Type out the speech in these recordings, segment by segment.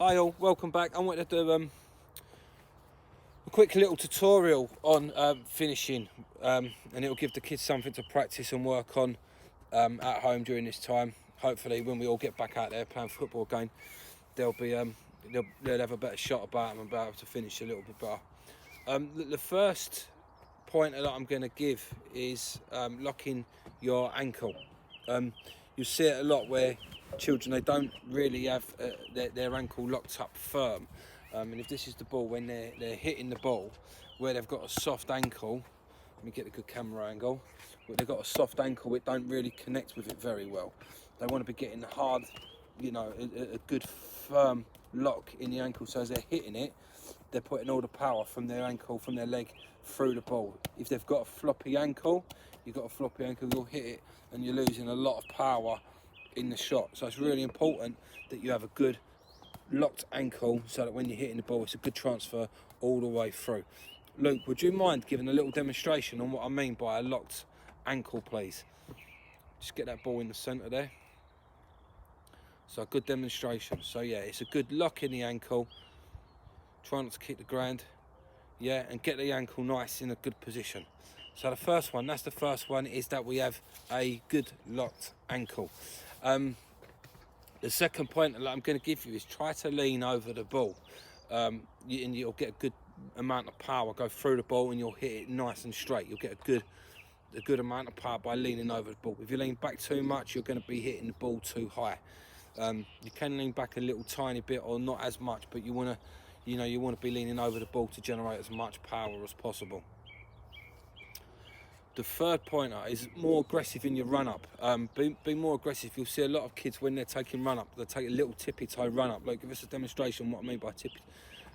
Hi all, welcome back. I wanted to do a quick little tutorial on finishing and it'll give the kids something to practice and work on at home during this time. Hopefully when we all get back out there playing football again, they'll have a better shot about them and be able to finish a little bit better. The first point that I'm going to give is locking your ankle. You see it a lot where children, they don't really have their ankle locked up firm, and if this is the ball, when they're hitting the ball where they've got a soft ankle, let me get a good camera angle, where they've got a soft ankle, it don't really connect with it very well. They want to be getting hard, you know, a good firm lock in the ankle, so as they're hitting it, they're putting all the power from their ankle, from their leg, through the ball. If they've got a floppy ankle, you'll hit it and you're losing a lot of power in the shot. So it's really important that you have a good locked ankle so that when you're hitting the ball, it's a good transfer all the way through. Luke, would you mind giving a little demonstration on what I mean by a locked ankle, please? Just get that ball in the centre there. So a good demonstration. So yeah, it's a good lock in the ankle. Try not to kick the ground. Yeah, and get the ankle nice in a good position. So the first one, is that we have a good locked ankle. The second point that I'm going to give you is try to lean over the ball, and you'll get a good amount of power go through the ball, and you'll hit it nice and straight. You'll get a good amount of power by leaning over the ball. If you lean back too much, you're going to be hitting the ball too high. You can lean back a little tiny bit or not as much, but you want to be leaning over the ball to generate as much power as possible. The third pointer is more aggressive in your run-up. Be more aggressive. You'll see a lot of kids when they're taking run-up, they take a little tippy-toe run-up. Like, give us a demonstration what I mean by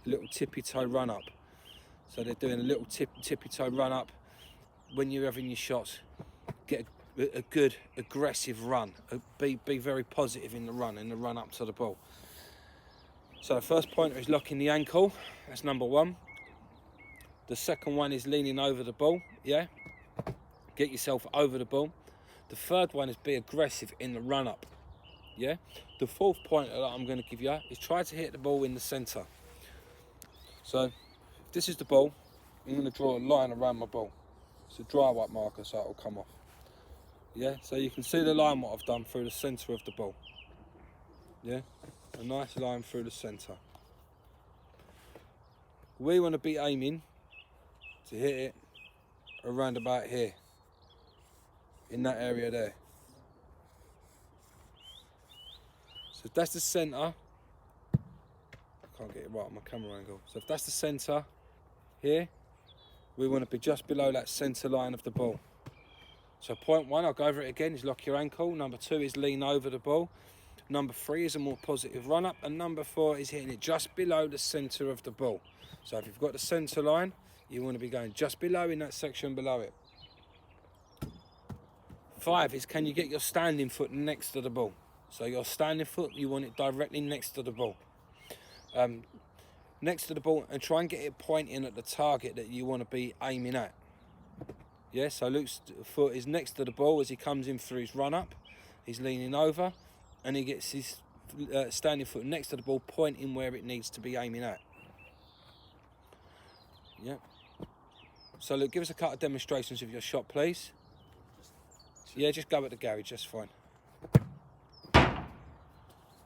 little tippy-toe run-up. So they're doing a little tippy-toe run-up. When you're having your shots, get a good aggressive run. Be very positive in the run up to the ball. So the first pointer is locking the ankle. That's number one. The second one is leaning over the ball. Yeah. Get yourself over the ball. The third one is be aggressive in the run up. Yeah. The fourth pointer that I'm going to give you is try to hit the ball in the centre. So if this is the ball, I'm going to draw a line around my ball. It's a dry white marker, so it'll come off. Yeah. So you can see the line what I've done through the centre of the ball. Yeah. A nice line through the centre. We want to be aiming to hit it around about here, in that area there. So if that's the centre, I can't get it right on my camera angle. So if that's the centre here, we want to be just below that centre line of the ball. So point one, I'll go over it again, is lock your ankle. Number two is lean over the ball. Number three is a more positive run up. And number four is hitting it just below the centre of the ball. So if you've got the centre line, you want to be going just below in that section below it. Five is, can you get your standing foot next to the ball? So your standing foot, you want it directly next to the ball. Next to the ball, and try and get it pointing at the target that you want to be aiming at. Yeah, so Luke's foot is next to the ball as he comes in through his run up. He's leaning over and he gets his standing foot next to the ball, pointing where it needs to be aiming at. Yeah. So Luke, give us a couple of demonstrations of your shot, please. Yeah, just go at the garage, that's fine.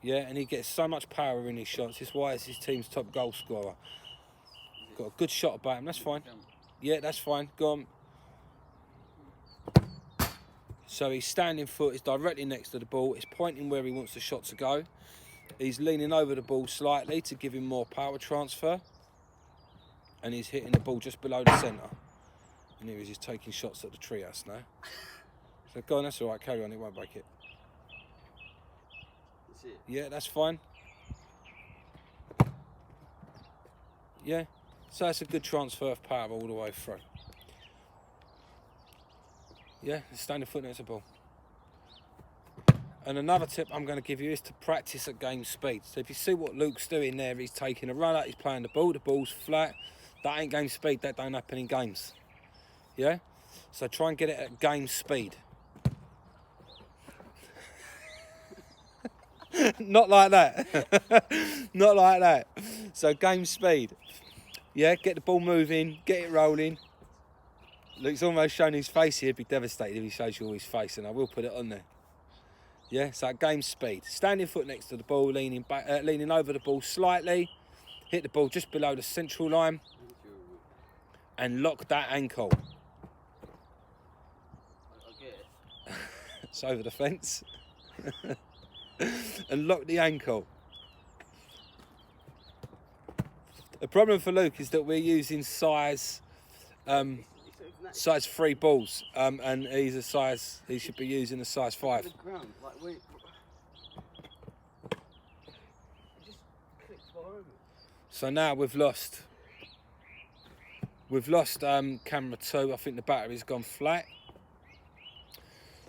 Yeah, and he gets so much power in his shots. It's why he's his team's top goal scorer. Got a good shot about him, that's fine. Yeah, that's fine, go on. So his standing foot is directly next to the ball. It's pointing where he wants the shot to go. He's leaning over the ball slightly to give him more power transfer. And he's hitting the ball just below the centre. And here he's taking shots at the treehouse now. So go on, that's all right, carry on, it won't break it. That's it. Yeah, that's fine. Yeah, so that's a good transfer of power all the way through. Yeah, standing foot next to the ball. And another tip I'm going to give you is to practice at game speed. So if you see what Luke's doing there, he's taking a run out, he's playing the ball's flat. That ain't game speed, that don't happen in games. Yeah? So try and get it at game speed. Not like that. Not like that. So game speed. Yeah, get the ball moving, get it rolling. Luke's almost shown his face here. He'd be devastated if he shows you all his face, and I will put it on there. Yeah, so game speed. Standing foot next to the ball, leaning back, leaning over the ball slightly. Hit the ball just below the central line, and lock that ankle. It's over the fence. And lock the ankle. The problem for Luke is that we're using size 3 balls, and he should be using a size 5. So now we've lost camera 2. I think the battery's gone flat.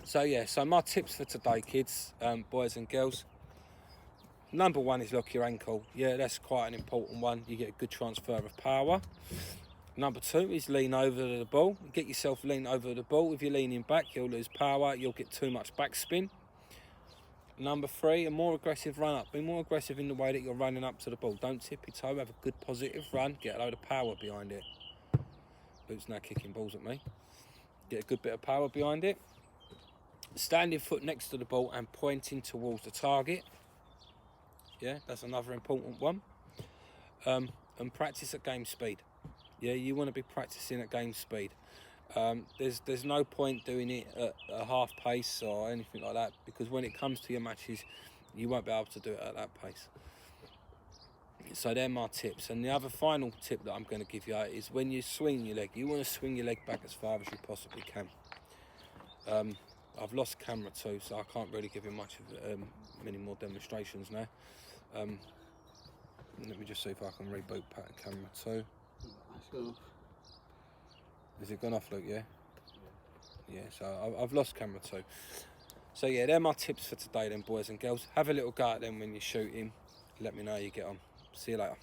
So yeah, so my tips for today, kids, boys and girls. Number 1 is lock your ankle. Yeah, that's quite an important one. You get a good transfer of power. Number 2 is lean over the ball. Get yourself lean over the ball. If you're leaning back, you'll lose power. You'll get too much backspin. Number 3, a more aggressive run up. Be more aggressive in the way that you're running up to the ball. Don't tippy toe. Have a good positive run. Get a load of power behind it. Luke's now kicking balls at me. Get a good bit of power behind it. Standing foot next to the ball and pointing towards the target. Yeah, that's another important one. And practice at game speed. Yeah, you want to be practicing at game speed. There's no point doing it at a half pace or anything like that, because when it comes to your matches, you won't be able to do it at that pace. So they're my tips. And the other final tip that I'm going to give you is when you swing your leg, you want to swing your leg back as far as you possibly can. I've lost camera 2, so I can't really give you much of many more demonstrations now. Let me just see if I can reboot pattern camera 2. It's gone off. Has it gone off, Luke? Yeah? Yeah, so I've lost camera 2. So yeah, they're my tips for today then, boys and girls. Have a little go at them when you're shooting. Let me know how you get on. See you later.